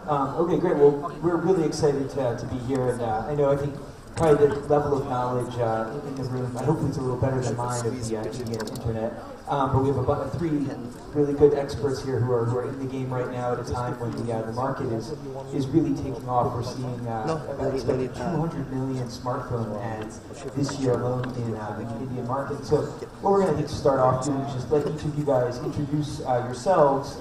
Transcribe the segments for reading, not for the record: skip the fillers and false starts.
Okay, great. Well, we're really excited to be here, and I think probably the level of knowledge in the room, I hope it's a little better than mine of the Indian internet. But we have about three really good experts here who are in the game right now at a time when the market is really taking off. We're seeing about expected 200 million smartphone ads this year alone in the Indian market. So what we're going to start off doing is just let each of you guys introduce yourselves,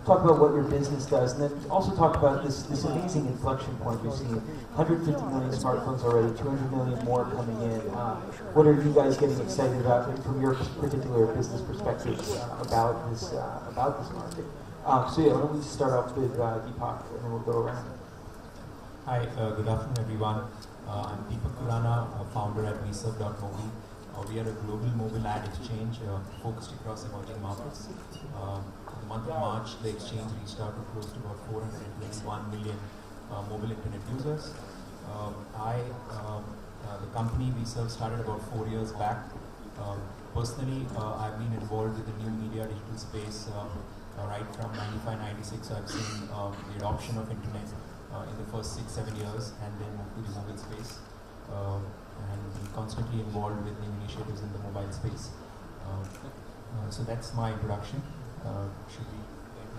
talk about what your business does, and then also talk about this amazing inflection point we've seen. 150 million smartphones already, 200 million more coming in. What are you guys getting excited about from your particular business perspective about this market? So yeah, why don't we start off with Deepak, and then we'll go around. Hi, good afternoon everyone. I'm Deepak Khurana, founder at WeServe.Mobi. We are a global mobile ad exchange focused across emerging markets. In the month of March, the exchange reached out to close to about 421 million mobile internet users. The company WeServe started about 4 years back. Personally, I've been involved with the new media digital space right from 95-96. I've seen the adoption of internet in the first 6-7 years, and then moved to the mobile space, and been constantly involved with new initiatives in the mobile space. So that's my introduction. Should we?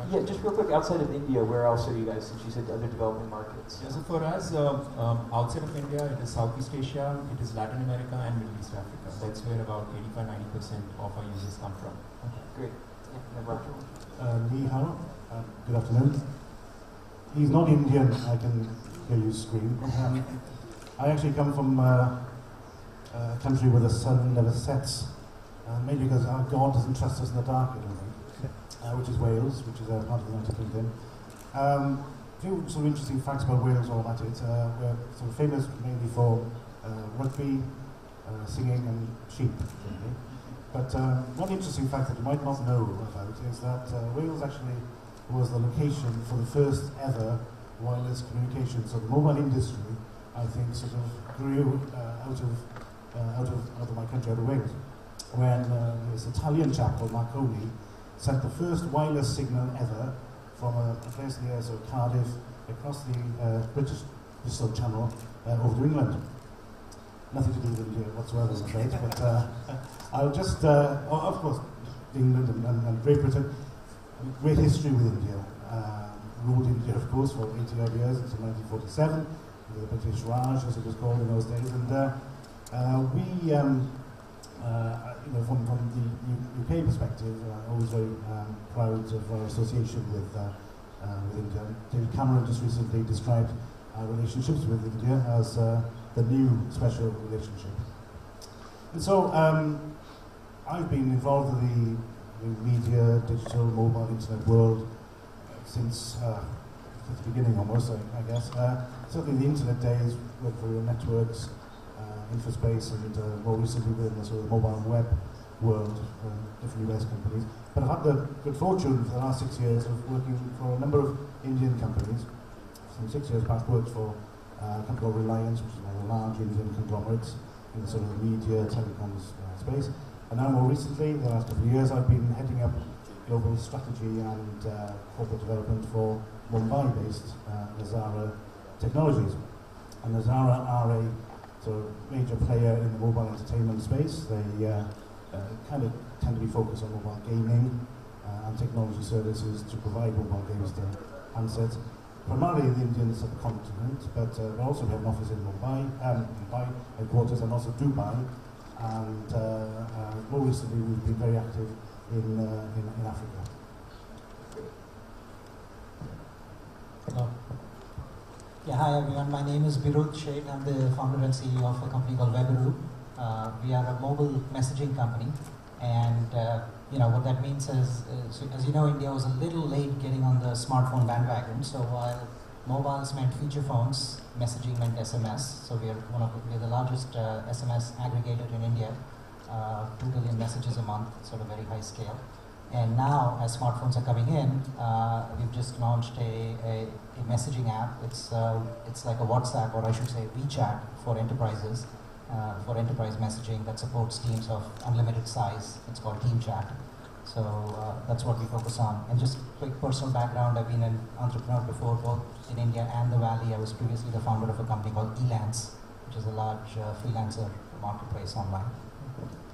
Yeah, just real quick, outside of India, where else are you guys, since you said other developing markets? Yeah, so for us, outside of India, it is Southeast Asia, it is Latin America, and Middle East Africa. That's where about 85-90% of our users come from. Okay, great. Yeah, Ni Hao, good afternoon. He's not Indian, I can hear you scream. I actually come from a country where the sun never sets, mainly because our God doesn't trust us in the dark, I don't think. Which is Wales, which is a part of the United Kingdom. A few sort of interesting facts about Wales while I'm at it. We're sort of famous mainly for rugby, singing and sheep. But one interesting fact that you might not know about is that Wales actually was the location for the first ever wireless communication. So the mobile industry, I think, sort of grew out of my country, out of Wales, when this Italian chap called Marconi sent the first wireless signal ever from a place near Cardiff across the British Bristol Channel over to England. Nothing to do with India whatsoever, I'm afraid, but I'll just, of course, England and Great Britain, great history with India. Ruled India, of course, for 80 odd years until 1947, the British Raj, as it was called in those days, and from the UK perspective, always very proud of our association with India. David Cameron just recently described our relationships with India as the new special relationship. And so I've been involved with the media, digital, mobile, internet world since the beginning almost, I guess. Certainly the internet days, worked for networks, Infospace, and more recently within the sort of mobile web world, different US companies. But I've had the good fortune for the last 6 years of working for a number of Indian companies. Some 6 years back, worked for a company called Reliance, which is one of the large Indian conglomerates in the sort of media, telecoms space. And now more recently, the last couple of years, I've been heading up global strategy and corporate development for Mumbai-based Nazara Technologies. And Nazara are a sort of major player in the mobile entertainment space. They kind of tend to be focused on mobile gaming and technology services to provide mobile games to handsets, primarily in the Indian subcontinent, but also we have an office in Mumbai headquarters, and also Dubai, and more recently we've been very active in Africa. Hello. Yeah, hi everyone. My name is Birud Sheth. I'm the founder and CEO of a company called Webberoo. We are a mobile messaging company, and what that means is, as you know, India was a little late getting on the smartphone bandwagon. So while mobiles meant feature phones, messaging meant SMS. So we're the largest SMS aggregator in India. 2 billion messages a month, sort of very high scale. And now, as smartphones are coming in, we've just launched a messaging app. It's like a WhatsApp, or I should say WeChat, for enterprises, for enterprise messaging that supports teams of unlimited size. It's called Team Chat. So that's what we focus on. And just quick personal background, I've been an entrepreneur before, both in India and the Valley. I was previously the founder of a company called Elance, which is a large freelancer marketplace online.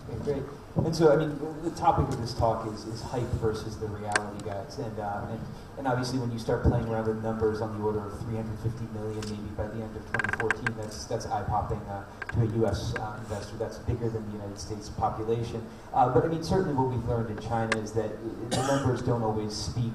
Okay, great. And so, I mean, the topic of this talk is hype versus the reality, guys. And obviously, when you start playing around with numbers on the order of 350 million, maybe by the end of 2014, that's eye-popping to a U.S. investor. That's bigger than the United States population. But I mean, certainly what we've learned in China is that the numbers don't always speak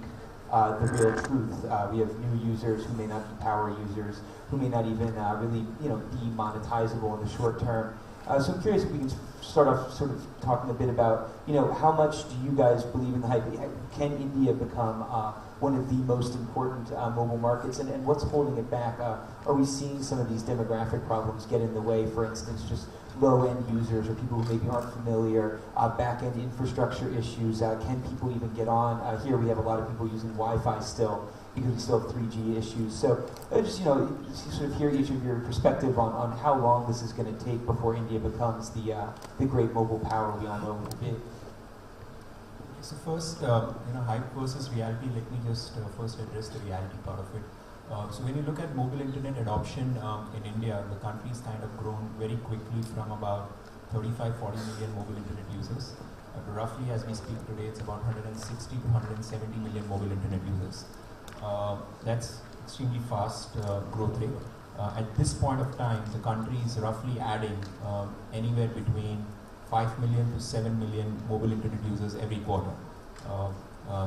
the real truth. We have new users who may not be power users, who may not even really, be monetizable in the short term. So I'm curious if we can start off sort of talking a bit about, how much do you guys believe in the hype? Can India become one of the most important mobile markets, and what's holding it back? Are we seeing some of these demographic problems get in the way? For instance, just low-end users or people who maybe aren't familiar, back-end infrastructure issues. Can people even get on? Here we have a lot of people using Wi-Fi still, because we still have 3G issues. So just, sort of hear each of your perspective on how long this is going to take before India becomes the great mobile power we all know it will be. So first, hype versus reality, let me just first address the reality part of it. So when you look at mobile internet adoption in India, the country's kind of grown very quickly from about 35-40 million mobile internet users. Roughly, as we speak today, it's about 160 to 170 million mobile internet users. That's extremely fast growth rate. At this point of time, the country is roughly adding anywhere between 5 million to 7 million mobile internet users every quarter.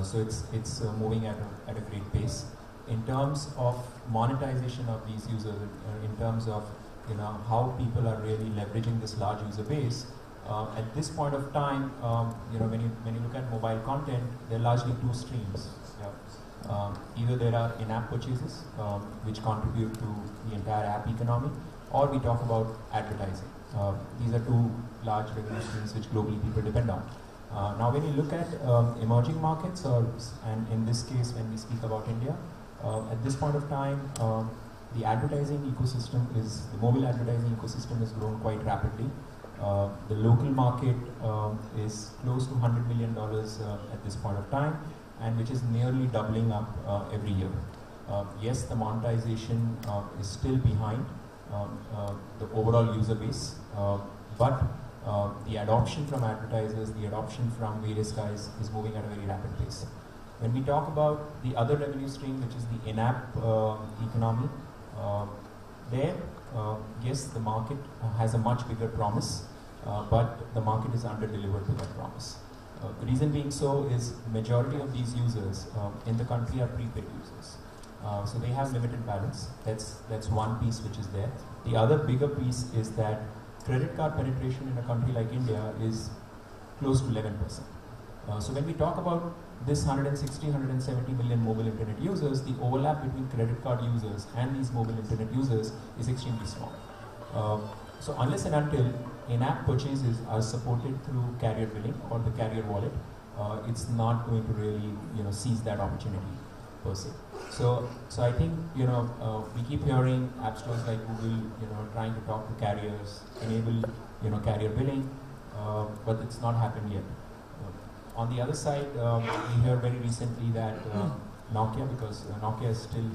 So it's moving at a great pace. In terms of monetization of these users, in terms of how people are really leveraging this large user base, at this point of time, when you look at mobile content, there are largely two streams. Either there are in-app purchases, which contribute to the entire app economy, or we talk about advertising. These are two large revenue streams which globally people depend on. Now, when you look at emerging markets, and in this case, when we speak about India, at this point of time, the mobile advertising ecosystem has grown quite rapidly. The local market is close to $100 million at this point of time, and which is nearly doubling up every year. Yes, the monetization is still behind the overall user base, but the adoption from advertisers, the adoption from various guys is moving at a very rapid pace. When we talk about the other revenue stream, which is the in-app economy, yes, the market has a much bigger promise, but the market is under-delivered to that promise. The reason being so is majority of these users in the country are prepaid users. So they have limited balance. That's one piece which is there. The other bigger piece is that credit card penetration in a country like India is close to 11%. So when we talk about this 160, 170 million mobile internet users, the overlap between credit card users and these mobile internet users is extremely small. So unless and until in-app purchases are supported through carrier billing or the carrier wallet, it's not going to really seize that opportunity per se. So I think we keep hearing app stores like Google trying to talk to carriers, enable carrier billing, but it's not happened yet. On the other side, we heard very recently that Nokia, because Nokia is still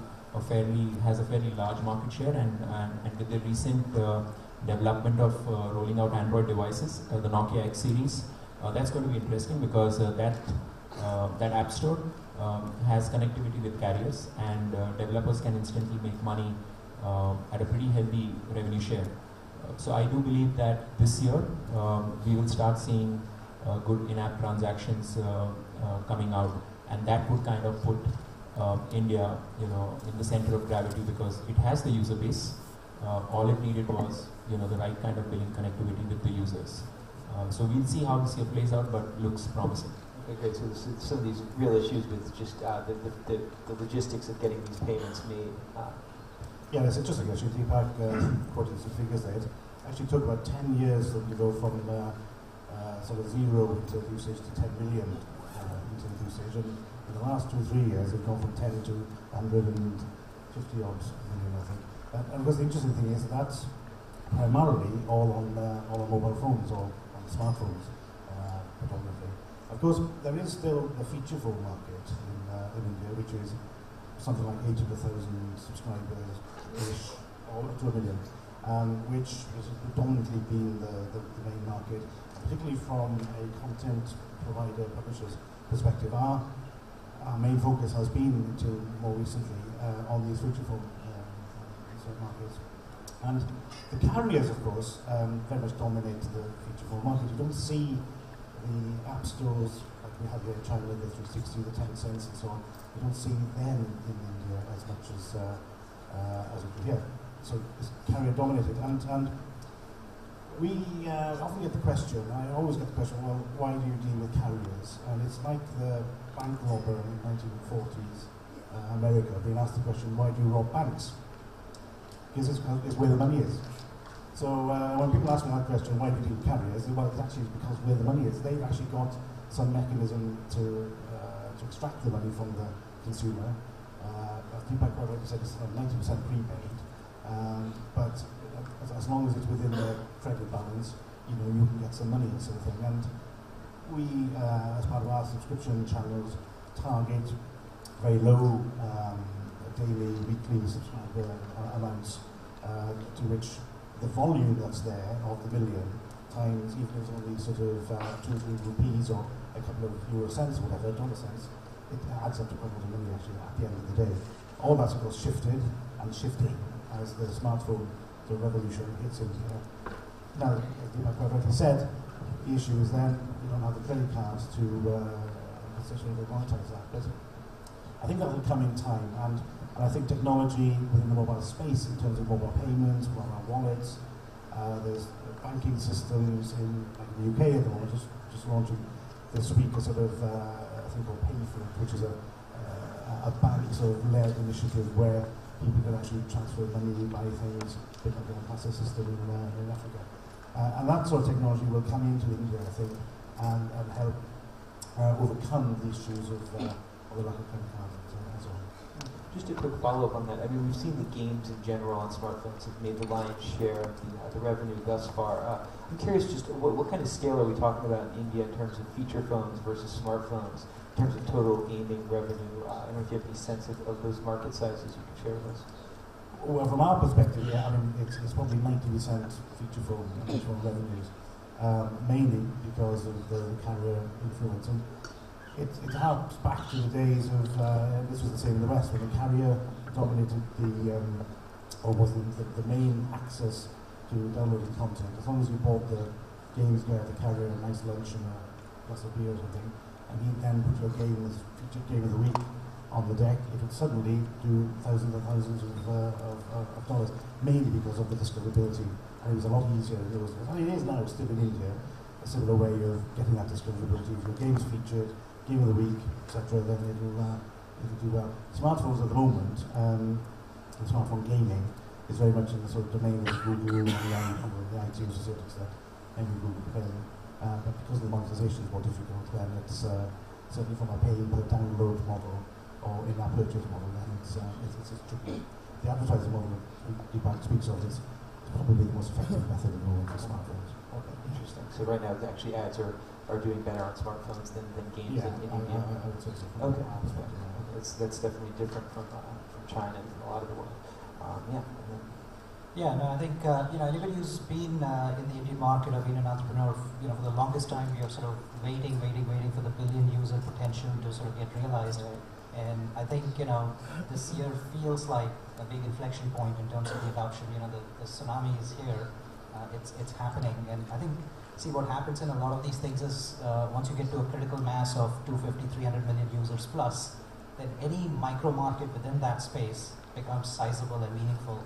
has a fairly large market share, and with the recent development of rolling out Android devices, the Nokia X series, that's going to be interesting because that app store has connectivity with carriers, and developers can instantly make money at a pretty healthy revenue share. So I do believe that this year we will start seeing good in-app transactions coming out, and that would kind of put India, in the center of gravity because it has the user base. All it needed was, the right kind of billing connectivity with the users. So we'll see how this year plays out, but looks promising. Okay, great. So some of these real issues with just the logistics of getting these payments made. Yeah, it's interesting actually. Deepak quoted some figures there. It actually took about 10 years for them to go from sort of zero internet usage to 10 million internet usage, and in the last 2 or 3 years they've gone from 10 to 150 odd million, I think. And because the interesting thing is that's primarily all on mobile phones or on smartphones predominantly. Of course, there is still the feature phone market in India, which is something like 800,000 subscribers-ish, or to a million, which has predominantly been the main market, particularly from a content provider, publisher's perspective. Our main focus has been, until more recently, on these feature phone markets. And the carriers, of course, very much dominate the feature phone market. You don't see the app stores like we have here in China, the 360, the Tencents and so on. You don't see them in India as much as we do here. So it's carrier dominated. And we often get the question, I always get the question, well, why do you deal with carriers? And it's like the bank robber in the 1940s America being asked the question, why do you rob banks? Because it's where the money is. So when people ask me that question, why do you deal with carriers? Well, it's actually because where the money is. They've actually got some mechanism to extract the money from the consumer. Deepak quite rightly said it's 90% prepaid, but as long as it's within the credit balance, you can get some money, sort of thing. And we, as part of our subscription channels, target very low daily, weekly subscriber amounts, to which the volume that's there of the million times, even if it's only sort of 2 or 3 rupees or a couple of euro cents or whatever, dollar cents, it adds up to quite a lot of money actually at the end of the day. All that's of course shifted and shifting as the smartphone revolution hits India. Now, as Deepak quite rightly said, the issue is then you don't have the credit cards to essentially monetize that. But I think that will come in time, and I think technology within the mobile space, in terms of mobile payments, mobile wallets, there's banking systems in the UK at the moment, just launching this week a sort of a thing called PayFit, which is a bank sort of led initiative where people can actually transfer money, buy things, a bit like a Casa system in Africa. And that sort of technology will come into India, I think, and help overcome the issues of the lack of credit cards and so on. Just a quick follow-up on that. I mean, we've seen the games in general on smartphones have made the lion's share of the revenue thus far. I'm curious, just what kind of scale are we talking about in India in terms of feature phones versus smartphones, in terms of total gaming revenue? I don't know if you have any sense of those market sizes you can share with us. Well, from our perspective, yeah, I mean, it's probably 90% feature phone revenues, mainly because of the carrier influence. And it harks back to the days of, this was the same in the West, when the carrier dominated or was the main access to downloading content. As long as you bought the games, you had the carrier a nice lunch and a glass of beer or something, and he then put your game as featured game of the week on the deck, it would suddenly do thousands and thousands of dollars, mainly because of the discoverability. And it was a lot easier in those days. I mean, it is now still in India, a similar way of getting that discoverability. If your game's featured, game of the week, etc., then it'll do well. Smartphones at the moment, and smartphone gaming, is very much in the sort of domain of Google and the iTunes to a certain extent, and Google Play. But because the monetization is more difficult, then it's certainly from a pay per download model or in our purchase model, then it's tricky. The advertising model Deepak speaks of is probably the most effective method in all for smartphones. Okay, interesting. So right now, actually, ads are doing better on smartphones than games in India. I would say so. Okay, that's definitely different from China and from a lot of the world. Yeah, no, I think anybody who's been in the Indian market or been an entrepreneur, for the longest time, you're sort of waiting for the billion user potential to sort of get realized. And I think this year feels like a big inflection point in terms of the adoption. The tsunami is here, it's happening, and I think what happens in a lot of these things is once you get to a critical mass of 250, 300 million users plus, then any micro market within that space becomes sizable and meaningful.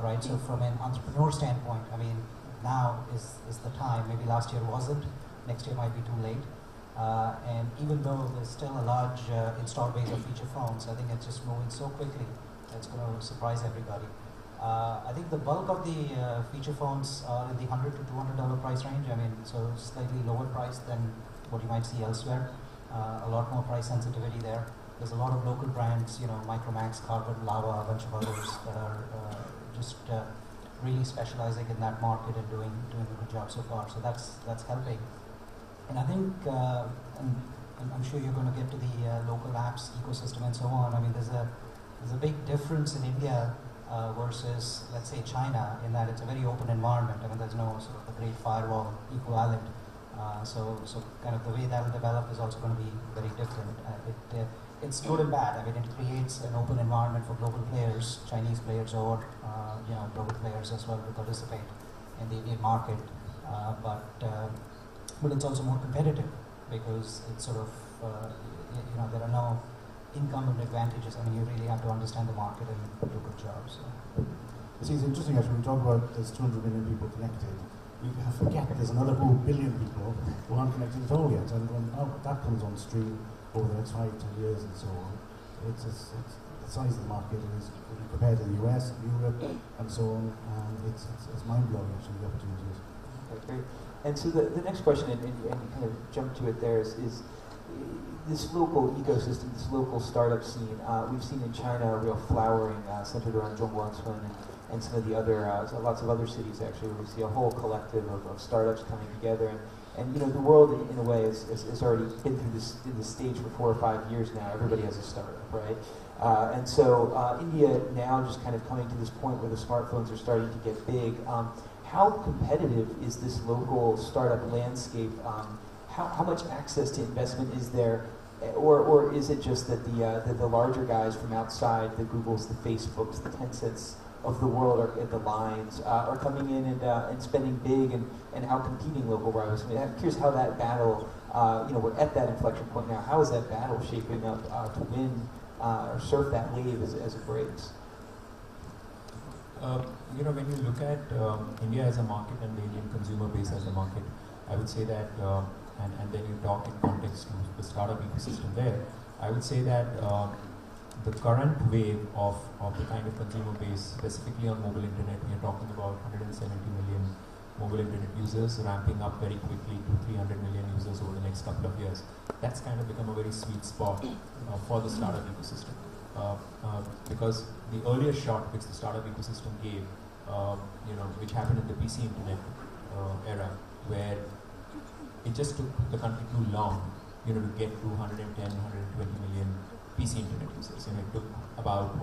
Right, so from an entrepreneur standpoint, I mean, now is the time. Maybe last year wasn't, next year might be too late. And even though there's still a large installed base of feature phones, I think it's just moving so quickly that it's going to surprise everybody. I think the bulk of the feature phones are in the $100 to $200 price range. I mean, so slightly lower price than what you might see elsewhere. A lot more price sensitivity there. There's a lot of local brands, Micromax, Carbon, Lava, a bunch of others that are just really specializing in that market and doing a good job so far. So that's helping. And I think, and I'm sure you're going to get to the local apps ecosystem and so on. I mean, there's a big difference in India versus, let's say, China, in that it's a very open environment. I mean, there's no sort of a great firewall equivalent. So kind of the way that will develop is also going to be very different. It's good and bad. I mean, it creates an open environment for global players, Chinese players, or global players as well to participate in the Indian market. But it's also more competitive because it's sort of there are no incumbent advantages. I mean, you really have to understand the market and do a good job. So. See, it's interesting actually. We talk about there's 200 million people connected. We forget there's another 4 billion people who aren't connected at all yet, and when that comes on stream over the next 5, 10 years and so on, it's the size of the market is compared to the US, Europe, and so on. It's mind-blowing actually the opportunities. Okay, great. And so the next question, and you kind of jumped to it there, is this local ecosystem, this local startup scene. We've seen in China a real flowering centered around Zhongguancun and some of the other, lots of other cities actually, where we see a whole collective of startups coming together. And the world, in a way, has already been through this stage for 4 or 5 years now. Everybody has a startup, right? And so India now just kind of coming to this point where the smartphones are starting to get big. How competitive is this local startup landscape? How much access to investment is there? Or is it just that the larger guys from outside, the Googles, the Facebooks, the Tencents of the world, the Lines, are coming in and spending big and out-competing local rivals? I mean, I'm curious how that battle, we're at that inflection point now. How is that battle shaping up to win or surf that wave as it breaks? When you look at India as a market and the Indian consumer base as a market, I would say that, and then you talk in context to the startup ecosystem there, I would say that the current wave of the kind of consumer base, specifically on mobile internet, we are talking about 170 million mobile internet users ramping up very quickly to 300 million users over the next couple of years. That's kind of become a very sweet spot for the startup ecosystem. Because the earlier shot which the startup ecosystem gave, which happened in the PC internet era, where it just took the country too long, to get to 110, 120 million PC internet users. It took about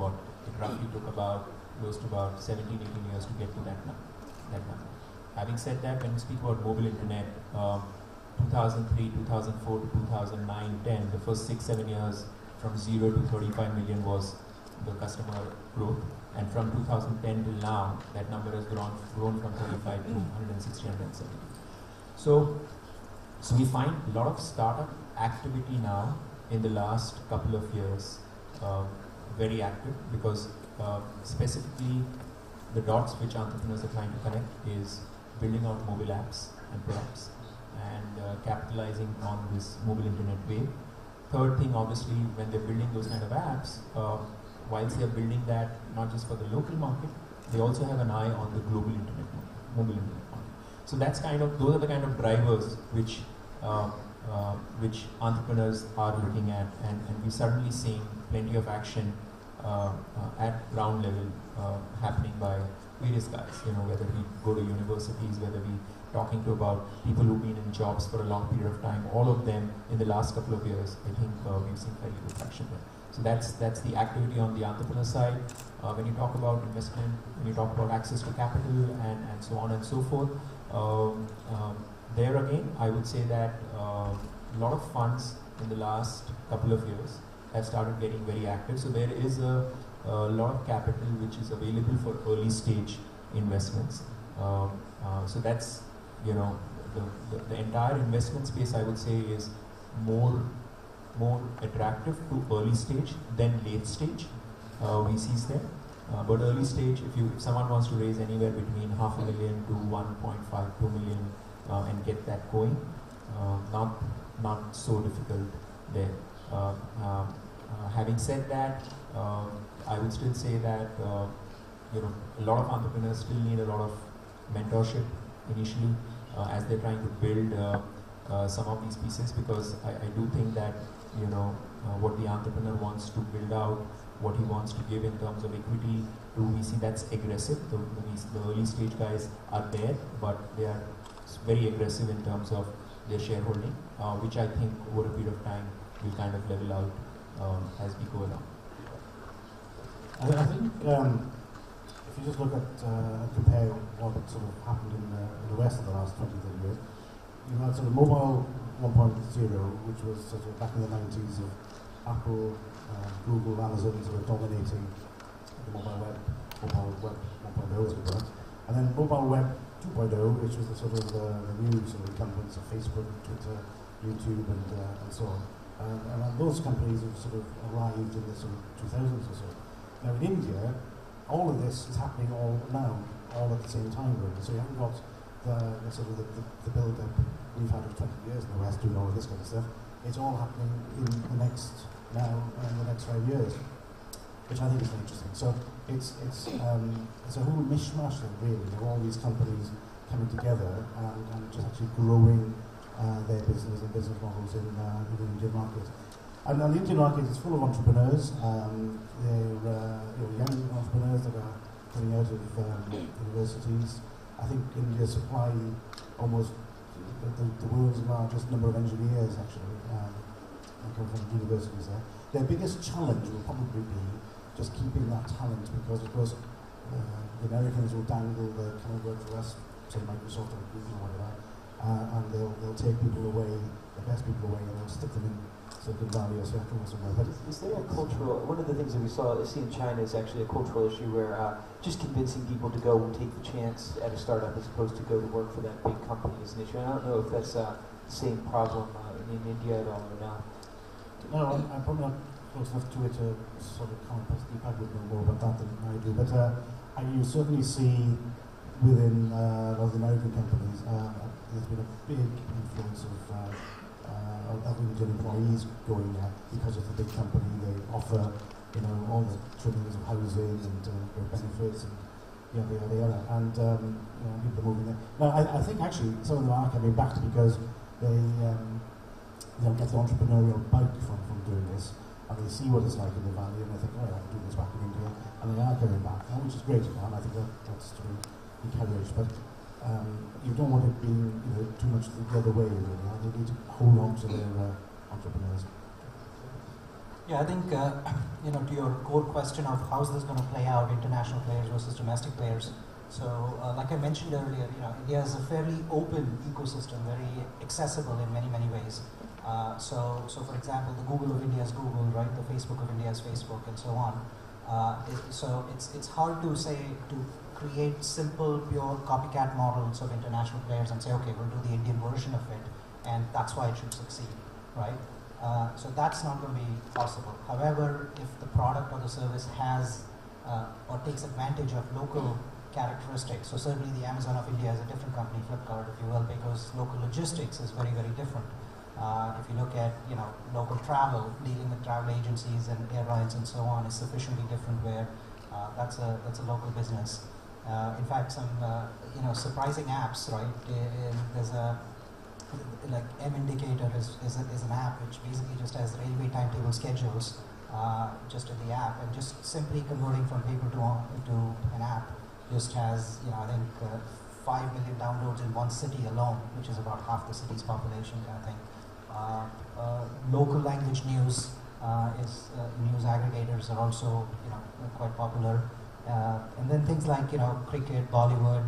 it roughly took about close to about 17, 18 years to get to that number. Having said that, when we speak about mobile internet, 2003, 2004 to 2009, 10, the first 6, 7 years, from 0 to 35 million was the customer growth, and from 2010 till now, that number has grown from 35 to 160, 170. So we find a lot of startup activity now in the last couple of years, very active, because specifically the dots which entrepreneurs are trying to connect is building out mobile apps and products and capitalizing on this mobile internet wave. Third thing, obviously, when they're building those kind of apps, whilst they're building that not just for the local market, they also have an eye on the global internet market, mobile internet market. So those are the kind of drivers which entrepreneurs are looking at, and we're suddenly seeing plenty of action at ground level happening by various guys. Whether we go to universities, whether we talking to about people who've been in jobs for a long period of time, all of them in the last couple of years, I think we've seen very good traction there. So that's the activity on the entrepreneur side. When you talk about investment, when you talk about access to capital and so on and so forth, there again, I would say that a lot of funds in the last couple of years have started getting very active. So there is a lot of capital which is available for early stage investments. So that's, the entire investment space, I would say, is more attractive to early stage than late stage VCs there. But early stage, if someone wants to raise anywhere between $500,000 to 1.5, 2 million and get that going, not so difficult there. Having said that, I would still say that a lot of entrepreneurs still need a lot of mentorship initially as they're trying to build some of these pieces, because I do think that what the entrepreneur wants to build out, what he wants to give in terms of equity to VC, that's aggressive. The early stage guys are there, but they are very aggressive in terms of their shareholding, which I think over a period of time will kind of level out as we go along. I think if you just look at and compare what sort of happened in the West in the last 20, 30 years, you had sort of mobile 1.0, which was sort of back in the 90s of Apple, Google, Amazon sort of dominating the mobile web 1.0 as it were. And then mobile web 2.0, which was the sort of the new sort of incumbents of Facebook, Twitter, YouTube, and so on. And those companies have sort of arrived in the sort of 2000s or so. Now in India, all of this is happening all now, all at the same time really. So you haven't got the sort of the build-up we've had of 20 years in the West doing all of this kind of stuff. It's all happening in the next 5 years, which I think is very interesting. So it's a whole mishmash then really of all these companies coming together and just actually growing their business and business models in the Indian market. And the Indian market is full of entrepreneurs. They're young entrepreneurs that are coming out of universities. I think India supply almost the world's largest number of engineers actually. They come from universities there. Their biggest challenge will probably be just keeping that talent because of course the Americans will dangle the kind of work for us, say Microsoft or Google or whatever, and they'll take people away, the best people away, and they'll stick them in Silicon Valley or Seattle or somewhere. But is there a cultural, one of the things that we see in China is actually a cultural issue where just convincing people to go and take the chance at a startup as opposed to go to work for that big company is an issue. And I don't know if that's the same problem in India at all or not. No, I'm probably not close enough to it to sort of comment. Possibly I would know more about that than I do. But you certainly see within a lot of the American companies, there's been a big influence of Indian employees going there because of the big company. They offer, all the trimmings of housing and benefits and yada. And people are moving there. Now, I think actually some of them are coming back because they get the entrepreneurial bug from doing this, and they see what it's like in the valley, and they think, oh, I can do this back in India, and they are coming back, which is great, and I think that's to be encouraged. But you don't want it being too much the other way, really. They need to hold on to their entrepreneurs. Yeah, I think to your core question of how's this going to play out, international players versus domestic players. So, like I mentioned earlier, India is a fairly open ecosystem, very accessible in many ways. So for example, the Google of India is Google, right? The Facebook of India is Facebook, and so on. So it's hard to create simple, pure copycat models of international players and say, okay, we'll do the Indian version of it, and that's why it should succeed, right? So that's not going to be possible. However, if the product or the service has or takes advantage of local characteristics, so certainly the Amazon of India is a different company, Flipkart, if you will, because local logistics is very different. If you look at local travel, dealing with travel agencies and airlines and so on is sufficiently different where that's a local business. In fact, some surprising apps, right? There's a like M Indicator is an app which basically just has railway timetable schedules just in the app, and just simply converting from paper to an app just has I think 5 million downloads in one city alone, which is about half the city's population, I think. Local language news news aggregators are also quite popular, and then things like cricket, Bollywood,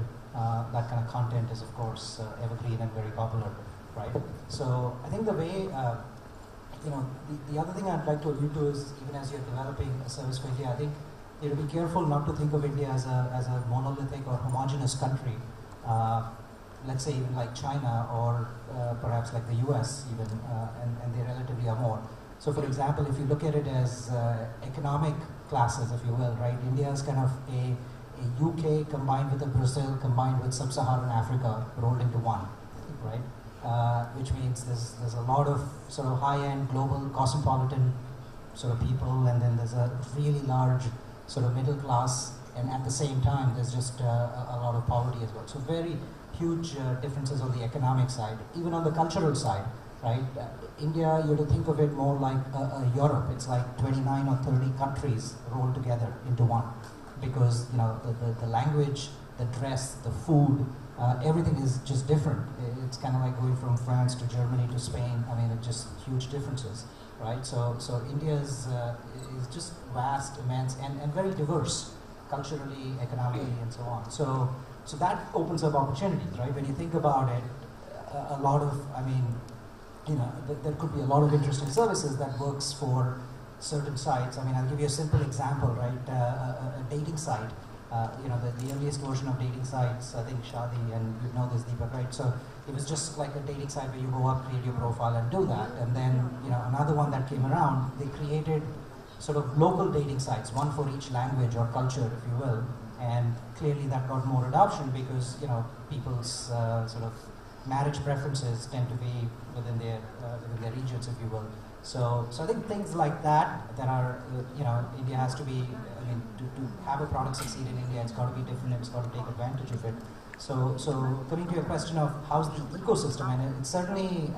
that kind of content is of course evergreen and very popular, right? So I think the way the other thing I'd like to allude to is, even as you're developing a service for India, I think you have to be careful not to think of India as a monolithic or homogeneous country. Let's say even like China or perhaps like the US even, and they relatively are more. So for example, if you look at it as economic classes, if you will, right, India is kind of a UK combined with a Brazil combined with sub-Saharan Africa rolled into one, right? Which means there's a lot of sort of high-end global cosmopolitan sort of people, and then there's a really large sort of middle class, and at the same time there's just a lot of poverty as well. So very huge differences on the economic side. Even on the cultural side, right? India, you have to think of it more like Europe. It's like 29 or 30 countries rolled together into one, because the language, the dress, the food, everything is just different. It's kind of like going from France to Germany to Spain. I mean, it's just huge differences, right? So India is just vast, immense, and very diverse, culturally, economically, and so on. So that opens up opportunities, right? When you think about it, a lot of, I mean, there could be a lot of interesting services that works for certain sites. I mean, I'll give you a simple example, right? A dating site. The earliest version of dating sites, I think Shadi, and you know this, Deepak, right? So it was just like a dating site where you go up, create your profile, and do that. And then, another one that came around, they created sort of local dating sites, one for each language or culture, if you will. And clearly that got more adoption because, people's sort of marriage preferences tend to be within their regions, if you will. So I think things like that are, India has to be, I mean, to have a product succeed in India, it's got to be different, it's got to take advantage of it. So coming to your question of how's the ecosystem, and it's certainly,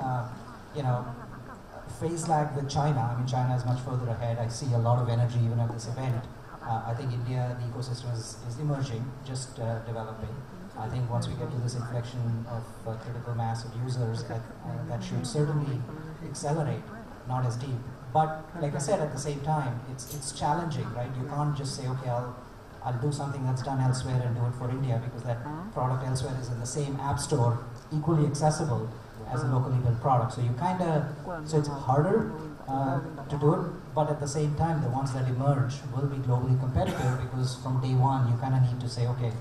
phase lag with China. I mean, China is much further ahead. I see a lot of energy even at this event. I think India, the ecosystem is emerging, just developing. I think once we get to this inflection of critical mass of users, that should certainly accelerate, not as deep. But like I said, at the same time, it's challenging, right? You can't just say, okay, I'll do something that's done elsewhere and do it for India, because that product elsewhere is in the same app store, equally accessible as a locally built product. So so it's harder to do it, but at the same time, the ones that emerge will be globally competitive, because from day one, you kind of need to say, okay,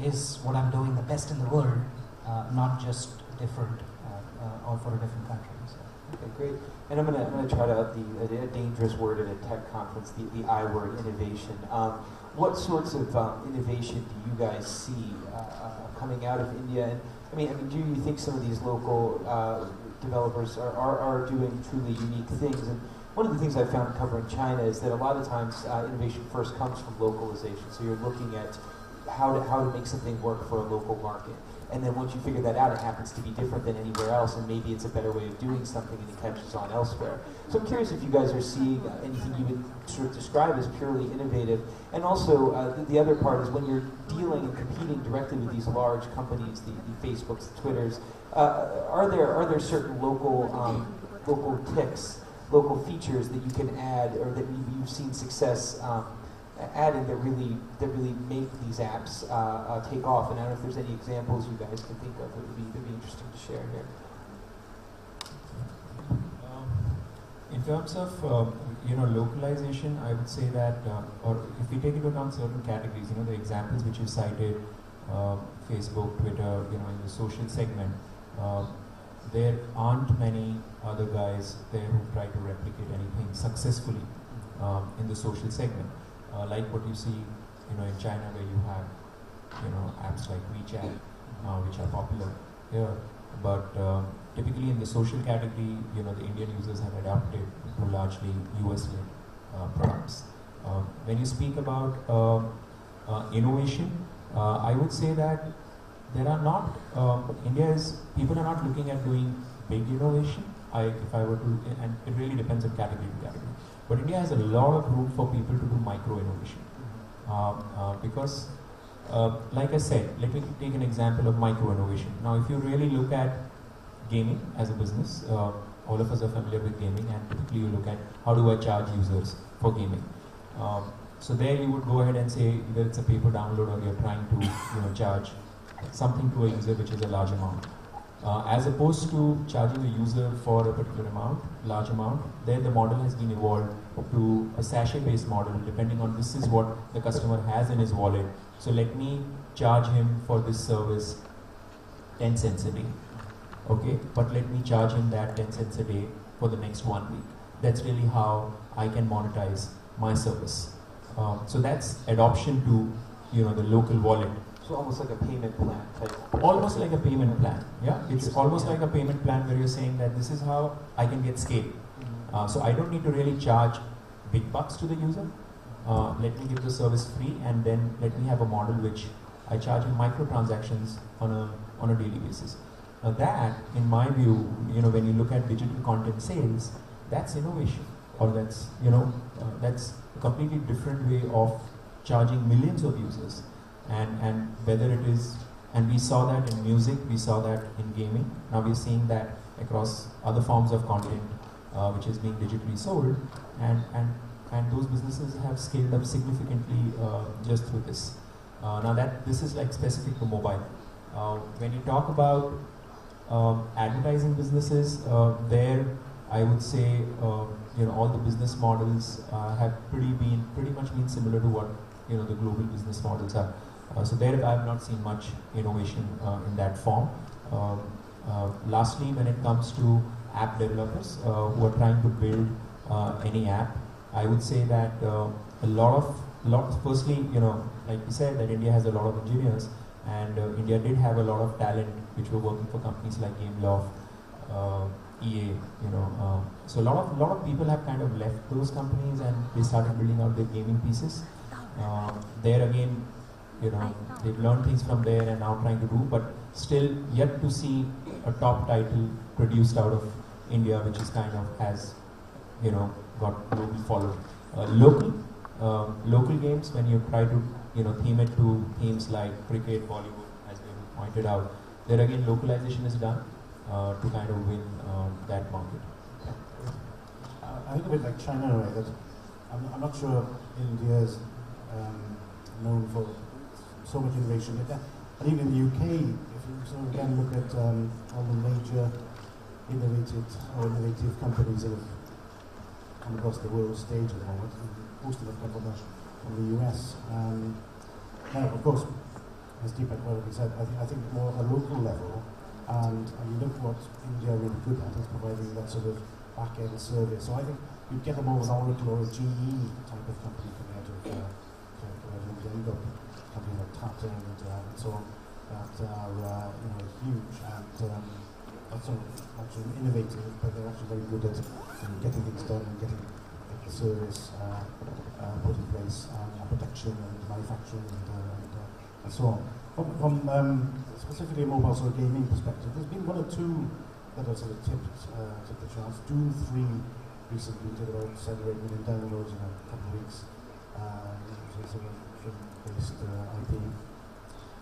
is what I'm doing the best in the world, not just different or for a different country. So. Okay, great. And I'm gonna try to a dangerous word at a tech conference, the I word, innovation. What sorts of innovation do you guys see coming out of India? And I mean, do you think some of these local developers are doing truly unique things? And one of the things I found covering China is that a lot of times innovation first comes from localization. So you're looking at how to make something work for a local market. And then once you figure that out, it happens to be different than anywhere else, and maybe it's a better way of doing something and it catches on elsewhere. So I'm curious if you guys are seeing anything you would sort of describe as purely innovative. And also, the other part is when you're dealing and competing directly with these large companies, the Facebooks, the Twitters, are there certain local tics, local features that you can add, or that you've seen success adding that really make these apps take off? And I don't know if there's any examples you guys can think of that would be interesting to share here. In terms of localization, I would say that, or if we take into account certain categories, the examples which you cited, Facebook, Twitter, in the social segment, there aren't many other guys there who try to replicate anything successfully in the social segment. Like what you see, in China, where you have, apps like WeChat, which are popular here. But typically in the social category, the Indian users have adapted to largely US-led products. When you speak about innovation, I would say that there are not, people are not looking at doing big innovation. If I were to, and it really depends on category to category. But India has a lot of room for people to do micro innovation. Because, like I said, let me take an example of micro innovation. Now, if you really look at gaming as a business, all of us are familiar with gaming, and typically you look at how do I charge users for gaming. So there you would go ahead and say either it's a pay per download, or you're trying to charge something to a user which is a large amount. As opposed to charging a user for a particular large amount, there the model has been evolved to a sachet-based model, depending on this is what the customer has in his wallet. So let me charge him for this service 10 cents a day. Okay, but let me charge him that 10 cents a day for the next 1 week. That's really how I can monetize my service. So that's adoption to the local wallet. So almost like a payment plan type. Almost like a payment plan, yeah. It's almost like a payment plan where you're saying that this is how I can get scale. So I don't need to really charge big bucks to the user. Let me give the service free, and then let me have a model which I charge in microtransactions on a daily basis. Now that, in my view, when you look at digital content sales, that's innovation, or that's that's a completely different way of charging millions of users. And whether it is And we saw that in music, we saw that in gaming. Now we're seeing that across other forms of content, which is being digitally sold, and those businesses have scaled up significantly just through this. Now this is like specific to mobile. When you talk about advertising businesses, there I would say all the business models have pretty much been similar to what the global business models are. So there I have not seen much innovation in that form. Lastly, when it comes to app developers who are trying to build any app, I would say that firstly, like you said, that India has a lot of engineers, and India did have a lot of talent which were working for companies like Gameloft, EA, so a lot of people have kind of left those companies and they started building out their gaming pieces. There again, they've learned things from there and now trying to do, but still yet to see a top title produced out of India, which is kind of has, got global following. Local games, when you try to, theme it to themes like cricket, Bollywood, as we pointed out, there again localization is done to kind of win that market. I think a bit like China, right? That I'm not sure India is known for so much innovation. I think in the UK, if you sort of again look at all the major innovative companies that have come across the world stage at the moment, most of them come from the US. Now, of course, as Deepak already said, I think more at a local level, and you look what India are really good at is providing that sort of back-end service. So I think you'd get a more of an Oracle or a GE type of company coming out of India. You've got companies like Tata and so on that are huge and not so much innovative, but they're actually very good at getting things done and getting the service put in place, and production and manufacturing and so on. From specifically a mobile sort of gaming perspective, there's been one or two that have sort of tipped the charts. Doom 3 recently did about 7 or 8 million downloads in a couple of weeks. It's a sort of film-based IP.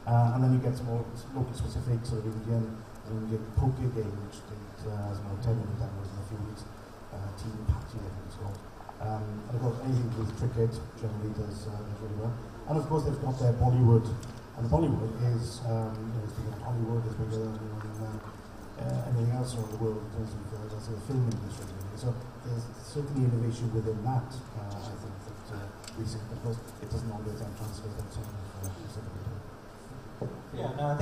And then you get some more local specific sort of Indian poker game, which has about 10 million downloads in a few weeks. Team Patty, I think it's called. And of course, anything with cricket generally does really well. And of course, they've got their Bollywood, and Bollywood is, speaking of Hollywood, is bigger than anything else around the world in terms of the sort of film industry. So there's certainly innovation within that, I think, that we see. But of course, it doesn't always then translate into Yeah, no, I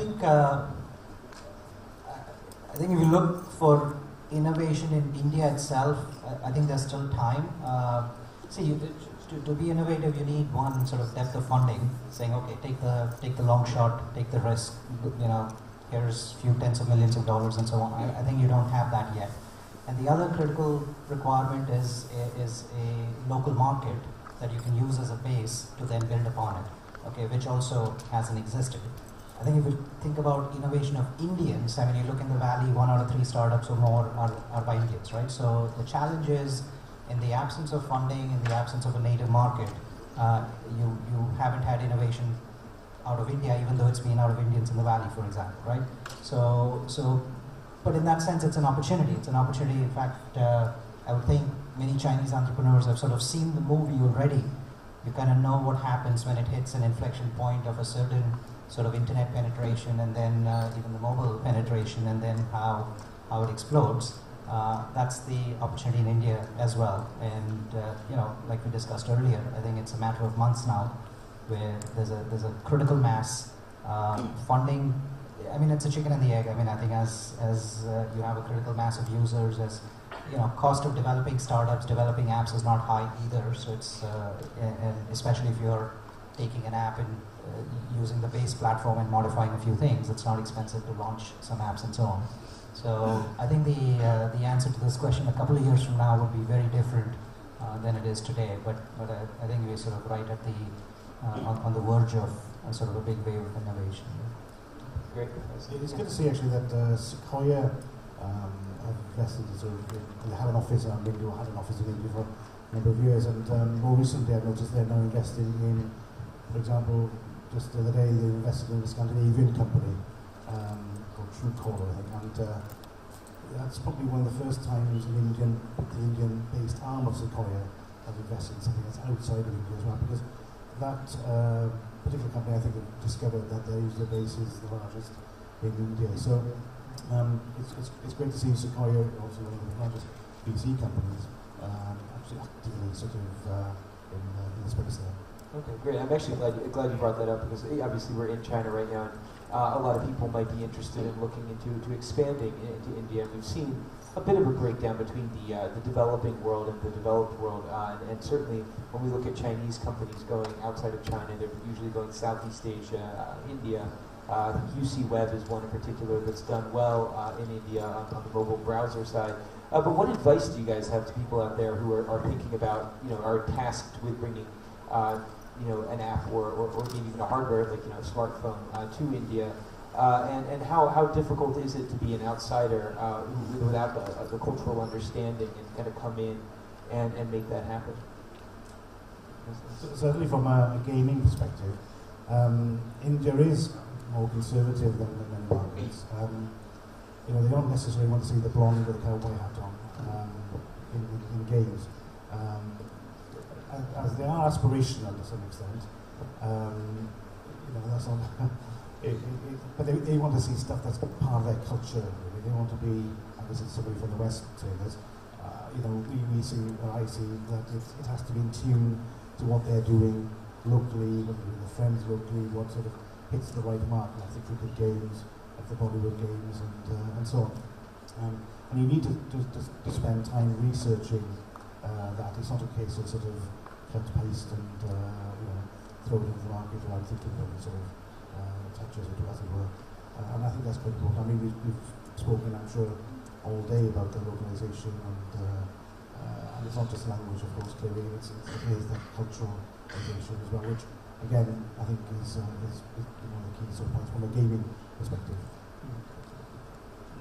think if you look for innovation in India itself, I think there's still time. To be innovative, you need one sort of depth of funding, saying, okay, take the long shot, take the risk. Here's a few tens of millions of dollars and so on. I think you don't have that yet. And the other critical requirement is a local market that you can use as a base to then build upon it. Okay, which also hasn't existed. I think if you think about innovation of Indians, I mean, you look in the valley, 1 out of 3 startups or more are by Indians, right? So the challenge is, in the absence of funding, in the absence of a native market, you haven't had innovation out of India, even though it's been out of Indians in the valley, for example, right? But in that sense, it's an opportunity. It's an opportunity. In fact, I would think many Chinese entrepreneurs have sort of seen the movie already. You kind of know what happens when it hits an inflection point of a certain sort of internet penetration, and then even the mobile penetration, and then how it explodes. That's the opportunity in India as well. And like we discussed earlier, I think it's a matter of months now, where there's a critical mass funding. I mean, it's a chicken and the egg. I mean, I think as you have a critical mass of users, as cost of developing startups, developing apps is not high either. So it's and especially if you're taking an app and using the base platform and modifying a few things, it's not expensive to launch some apps and so on. So I think the answer to this question a couple of years from now would be very different than it is today. But I think we're sort of right at the on the verge of sort of a big wave of innovation. Great. It's good to see actually that Sequoia have invested they have an office in India, or had an office in India for a number of years, and more recently I've noticed they're now investing in, for example, just the other day they invested in a Scandinavian company called Truecaller, I think, and that's probably one of the first times the Indian-based arm of Sequoia has invested in something that's outside of India as well, because that particular company, I think, have discovered that their user base is the largest in India. So it's great to see Sequoia, also one of the largest VC companies, actually actively sort of in the space there. Okay, great. I'm actually glad you brought that up, because obviously we're in China right now, and a lot of people might be interested in looking into expanding into India. And we've seen a bit of a breakdown between the developing world and the developed world, and certainly when we look at Chinese companies going outside of China, they're usually going Southeast Asia, India. I think UC Web is one in particular that's done well in India on the mobile browser side. But what advice do you guys have to people out there who are thinking about, are tasked with bringing an app or maybe even a hardware, like a smartphone, to India, and how difficult is it to be an outsider without the cultural understanding and kind of come in and make that happen? Certainly from a gaming perspective, India is more conservative than many markets. They don't necessarily want to see the blonde with a cowboy hat on in games. As they are aspirational to some extent, that's not. But they want to see stuff that's part of their culture. Really. They want to be, and this is somebody from the West saying this. We see, or I see that it has to be in tune to what they're doing locally, what they're doing with friends locally, what sort of hits the right mark, like the cricket games, like the Bollywood games, and so on. And you need to spend time researching that. It's not a case of sort of cut, paste, and throw it into the market without thinking about the sort of touches, as it were. And I think that's quite important. I mean, we've spoken, I'm sure, all day about the localization, and it's not just language, of course. Clearly, it is that cultural innovation as well, which again I think is one of the key sort of points from a gaming perspective.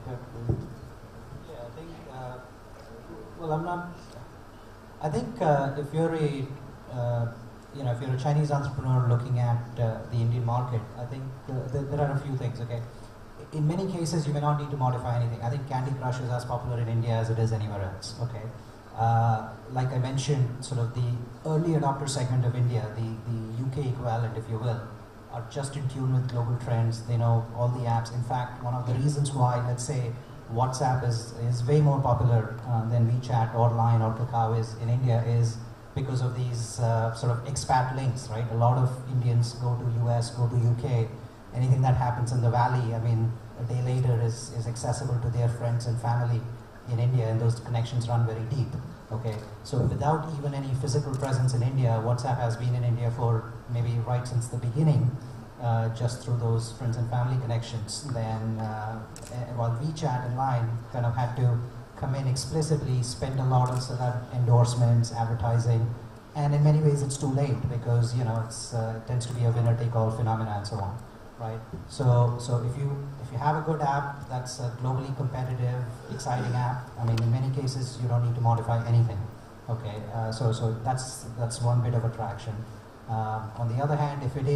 Okay. Yeah, I think. Well, I'm not. I think if you're if you're a Chinese entrepreneur looking at the Indian market, I think there are a few things. Okay, in many cases you may not need to modify anything. I think Candy Crush is as popular in India as it is anywhere else. Okay, like I mentioned, sort of the early adopter segment of India, the UK equivalent, if you will, are just in tune with global trends. They know all the apps. In fact, one of the reasons why, let's say, WhatsApp is way more popular than WeChat or Line or Kakao is in India is because of these sort of expat links, right? A lot of Indians go to US, go to UK. Anything that happens in the valley, I mean, a day later is accessible to their friends and family in India, and those connections run very deep. Okay, so without even any physical presence in India, WhatsApp has been in India for maybe right since the beginning, just through those friends and family connections. Then, while WeChat and Line kind of had to come in explicitly, spend a lot on endorsements, advertising, and in many ways it's too late because it tends to be a winner-take-all phenomena and so on, right? So if you have a good app that's a globally competitive, exciting app, I mean, in many cases you don't need to modify anything. Okay, so that's one bit of attraction. On the other hand, if it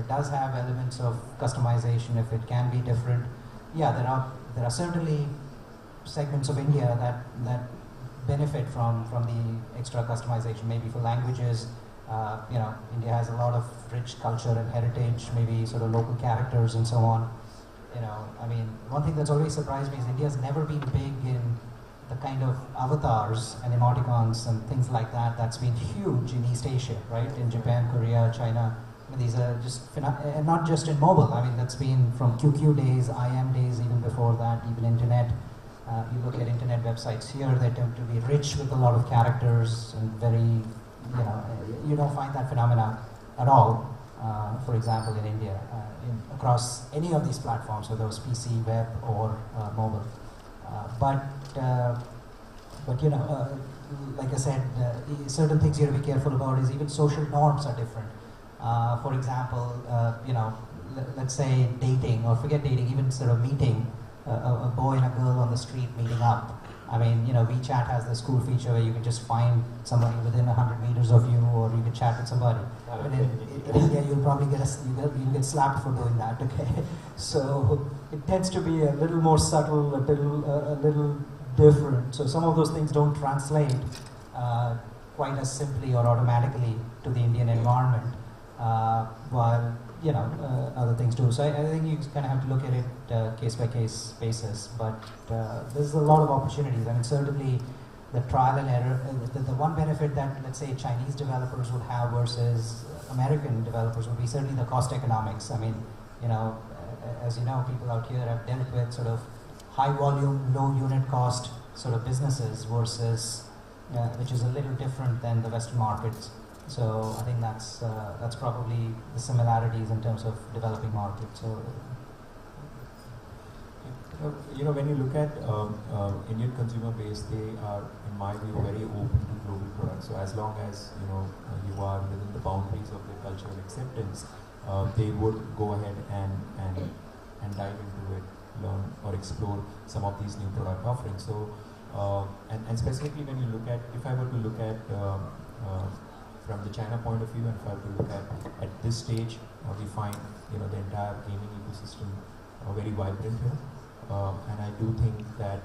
does have elements of customization, if it can be different, yeah, there are certainly segments of India that benefit from the extra customization. Maybe for languages, India has a lot of rich culture and heritage, maybe sort of local characters and so on. I mean, one thing that's always surprised me is India's never been big in the kind of avatars and emoticons and things like that that's been huge in East Asia, right? In Japan, Korea, China. I mean, these are just, and not just in mobile. I mean, that's been from QQ days, IM days, even before that, even internet. You look at internet websites here, they tend to be rich with a lot of characters and very, you don't find that phenomena at all, for example, in India, across any of these platforms, whether it's PC, web, or mobile. But like I said, certain things you have to be careful about is even social norms are different. For example, let's say dating, or forget dating, even sort of meeting, a boy and a girl on the street meeting up. I mean, WeChat has this cool feature where you can just find somebody within 100 meters of you, or you can chat with somebody. But in India, you'll probably you'll get slapped for doing that. Okay, so it tends to be a little more subtle, a little different. So some of those things don't translate quite as simply or automatically to the Indian environment, while other things do. So I think you kind of have to look at it case by case basis. But there's a lot of opportunities. I mean, certainly the trial and error. The one benefit that, let's say, Chinese developers would have versus American developers would be certainly the cost economics. I mean, as you know, people out here have dealt with sort of high volume, low unit cost sort of businesses versus which is a little different than the Western markets. So I think that's probably the similarities in terms of developing markets. So, when you look at Indian consumer base, they are, in my view, very open to global products. So as long as you are within the boundaries of their cultural acceptance, they would go ahead and dive into it, learn or explore some of these new product offerings. So and specifically when you look at, if I were to look at from the China point of view, and if I were to look at this stage, we find the entire gaming ecosystem very vibrant here. And I do think that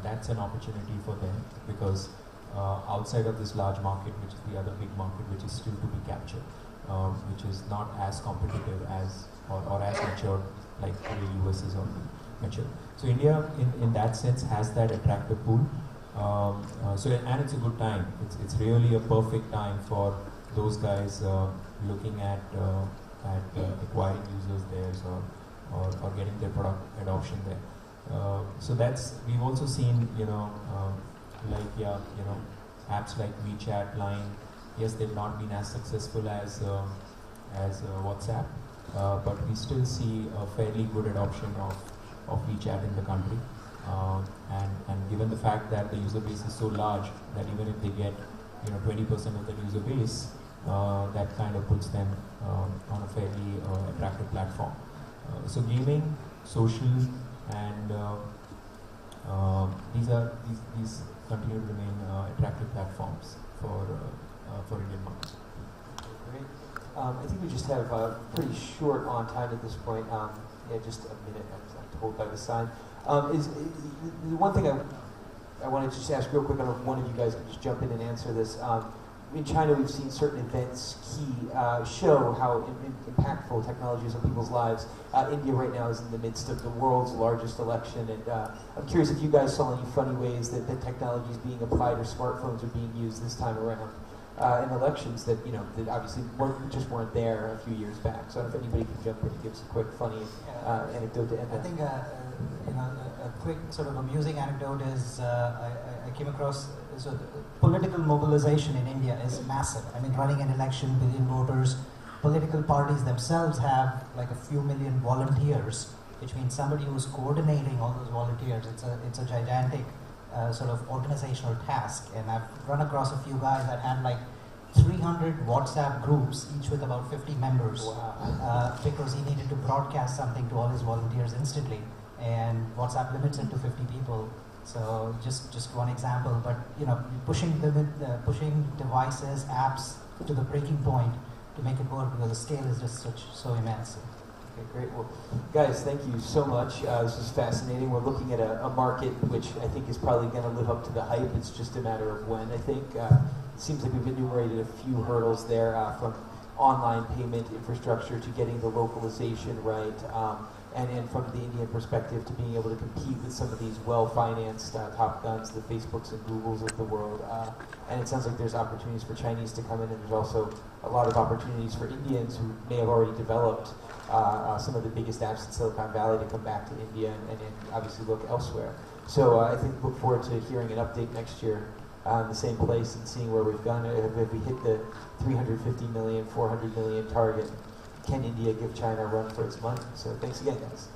that's an opportunity for them, because outside of this large market, which is the other big market, which is still to be captured, which is not as competitive as or as mature like the US is already mature. So India, in that sense, has that attractive pool. And it's a good time. It's really a perfect time for those guys looking at acquiring users there, or getting their product adoption there. So we've also seen apps like WeChat, Line. Yes, they've not been as successful as WhatsApp, but we still see a fairly good adoption of WeChat in the country. And given the fact that the user base is so large, that even if they get 20% of the user base, that kind of puts them on a fairly attractive platform. So gaming, social, and these continue to remain attractive platforms for Indian markets. Great. I think we just have pretty short on time at this point. Just a minute, I'm told by the sign. Is the one thing I wanted to just ask real quick, I don't know if one of you guys could just jump in and answer this. In China, we've seen certain events show how impactful technology is on people's lives. India right now is in the midst of the world's largest election, and I'm curious if you guys saw any funny ways that technology is being applied or smartphones are being used this time around in elections that that obviously weren't there a few years back. So I don't know if anybody can jump in and give us a quick funny anecdote to end I think a quick sort of amusing anecdote is I came across political mobilization in India is massive. I mean, running an election, billion voters, political parties themselves have like a few million volunteers, which means somebody who's coordinating all those volunteers. It's a gigantic sort of organizational task, and I've run across a few guys that had like 300 WhatsApp groups, each with about 50 members. Wow. Because he needed to broadcast something to all his volunteers instantly, and WhatsApp limits it to 50 people. So just one example, but pushing devices, apps to the breaking point to make it work, because the scale is just so immense. Okay, great. Well, guys, thank you so much. This was fascinating. We're looking at a market which I think is probably going to live up to the hype. It's just a matter of when, I think. It seems like we've enumerated a few hurdles there, from online payment infrastructure to getting the localization right, and from the Indian perspective to being able to compete with some of these well-financed top guns, the Facebooks and Googles of the world. And it sounds like there's opportunities for Chinese to come in, and there's also a lot of opportunities for Indians who may have already developed some of the biggest apps in Silicon Valley to come back to India and obviously look elsewhere. So I think look forward to hearing an update next year in the same place and seeing where we've gone. If we hit the 350 million, 400 million target, can India give China a run for its money? So thanks again, guys.